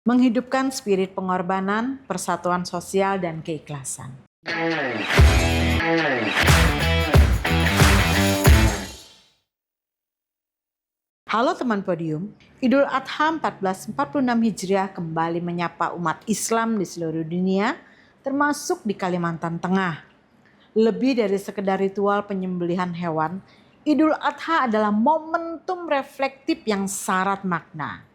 menghidupkan spirit pengorbanan, persatuan sosial, dan keikhlasan. Halo teman podium, Idul Adha 1446 Hijriah kembali menyapa umat Islam di seluruh dunia, termasuk di Kalimantan Tengah. Lebih dari sekedar ritual penyembelihan hewan, Idul Adha adalah momentum reflektif yang syarat makna.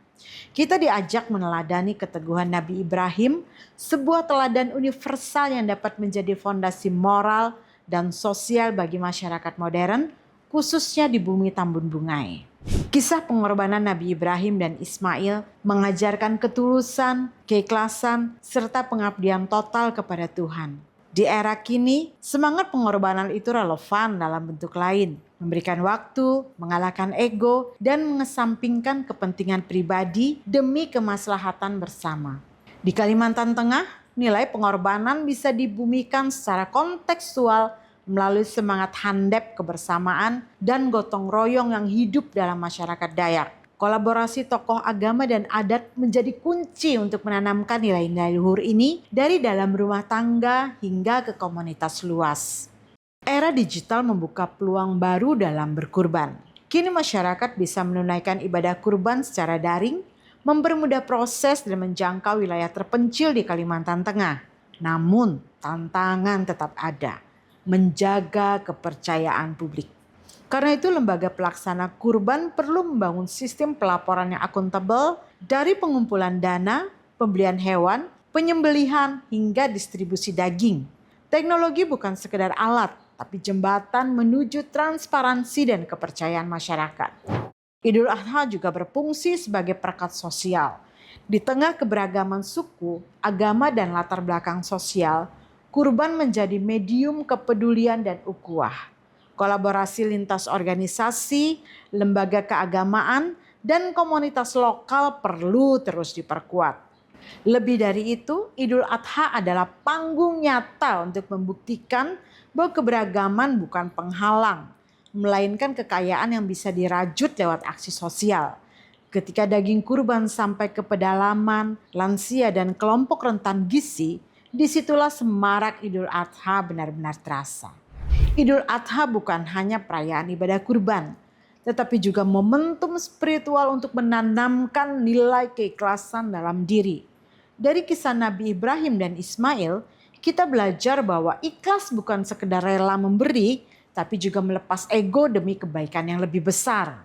Kita diajak meneladani keteguhan Nabi Ibrahim, sebuah teladan universal yang dapat menjadi fondasi moral dan sosial bagi masyarakat modern, khususnya di bumi Tambun Bungai. Kisah pengorbanan Nabi Ibrahim dan Ismail mengajarkan ketulusan, keikhlasan, serta pengabdian total kepada Tuhan. Di era kini, semangat pengorbanan itu relevan dalam bentuk lain, memberikan waktu, mengalahkan ego, dan mengesampingkan kepentingan pribadi demi kemaslahatan bersama. Di Kalimantan Tengah, nilai pengorbanan bisa dibumikan secara kontekstual melalui semangat handep kebersamaan dan gotong royong yang hidup dalam masyarakat Dayak. Kolaborasi tokoh agama dan adat menjadi kunci untuk menanamkan nilai-nilai luhur ini dari dalam rumah tangga hingga ke komunitas luas. Era digital membuka peluang baru dalam berkurban. Kini masyarakat bisa menunaikan ibadah kurban secara daring, mempermudah proses dan menjangkau wilayah terpencil di Kalimantan Tengah. Namun, tantangan tetap ada. Menjaga kepercayaan publik. Karena itu lembaga pelaksana kurban perlu membangun sistem pelaporan yang akuntabel dari pengumpulan dana, pembelian hewan, penyembelihan hingga distribusi daging. Teknologi bukan sekedar alat, tapi jembatan menuju transparansi dan kepercayaan masyarakat. Idul Adha juga berfungsi sebagai perekat sosial. Di tengah keberagaman suku, agama dan latar belakang sosial, kurban menjadi medium kepedulian dan ukhuwah. Kolaborasi lintas organisasi, lembaga keagamaan, dan komunitas lokal perlu terus diperkuat. Lebih dari itu, Idul Adha adalah panggung nyata untuk membuktikan bahwa keberagaman bukan penghalang, melainkan kekayaan yang bisa dirajut lewat aksi sosial. Ketika daging kurban sampai ke pedalaman, lansia, dan kelompok rentan gizi, disitulah semarak Idul Adha benar-benar terasa. Idul Adha bukan hanya perayaan ibadah kurban, tetapi juga momentum spiritual untuk menanamkan nilai keikhlasan dalam diri. Dari kisah Nabi Ibrahim dan Ismail, kita belajar bahwa ikhlas bukan sekedar rela memberi, tapi juga melepas ego demi kebaikan yang lebih besar.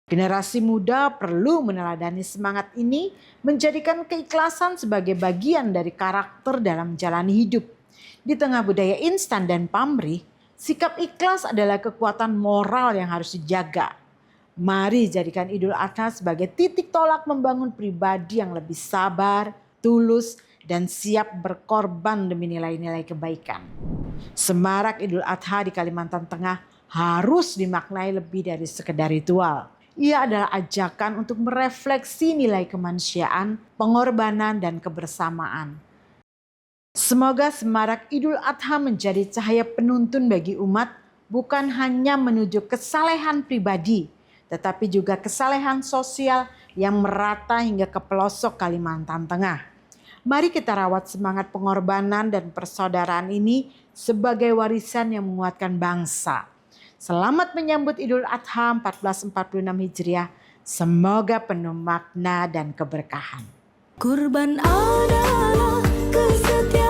Generasi muda perlu meneladani semangat ini, menjadikan keikhlasan sebagai bagian dari karakter dalam menjalani hidup. Di tengah budaya instan dan pamrih, sikap ikhlas adalah kekuatan moral yang harus dijaga. Mari jadikan Idul Adha sebagai titik tolak membangun pribadi yang lebih sabar, tulus, dan siap berkorban demi nilai-nilai kebaikan. Semarak Idul Adha di Kalimantan Tengah harus dimaknai lebih dari sekedar ritual. Ia adalah ajakan untuk merefleksi nilai kemanusiaan, pengorbanan, dan kebersamaan. Semoga semarak Idul Adha menjadi cahaya penuntun bagi umat, bukan hanya menuju kesalehan pribadi, tetapi juga kesalehan sosial yang merata hingga ke pelosok Kalimantan Tengah. Mari kita rawat semangat pengorbanan dan persaudaraan ini sebagai warisan yang menguatkan bangsa. Selamat menyambut Idul Adha 1446 Hijriah. Semoga penuh makna dan keberkahan. Kurban adalah kesetiaan.